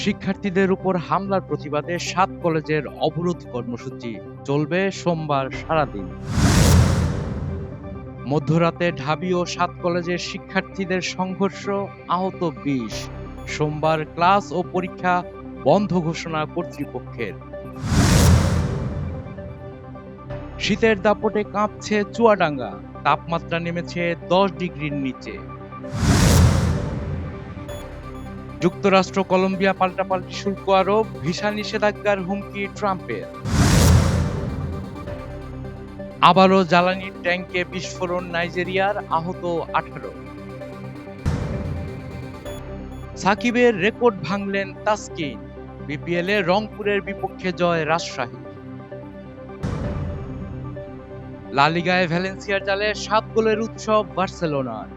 শিক্ষার্থীদের উপর হামলার প্রতিবাদে ৭ কলেজের অবরোধ কর্মসূচি চলবে সোমবার সারাদিন। মধ্যরাতে ঢাবি ও ৭ কলেজের শিক্ষার্থীদের সংঘর্ষ, আহত ২০। সোমবার ক্লাস ও পরীক্ষা বন্ধ ঘোষণা কর্তৃপক্ষের। শীতের দাপটে কাঁপছে চুয়াডাঙ্গা, তাপমাত্রা নেমেছে ১০ ডিগ্রির নিচে। যুক্তরাষ্ট্র কলম্বিয়া পাল্টাপাল্টি শুল্ক আরোপ, ভিসা নিষেধাজ্ঞার হুমকি ট্রাম্পের। আবারও জ্বালানির ট্যাঙ্কে বিস্ফোরণ নাইজেরিয়ার, আহত ১৮। সাকিবের রেকর্ড ভাঙলেন তাসকিন, বিপিএলে রংপুরের বিপক্ষে জয় রাজশাহী। লা লিগায় ভ্যালেন্সিয়ার জালে ৭ গোলের উৎসব বার্সেলোনার।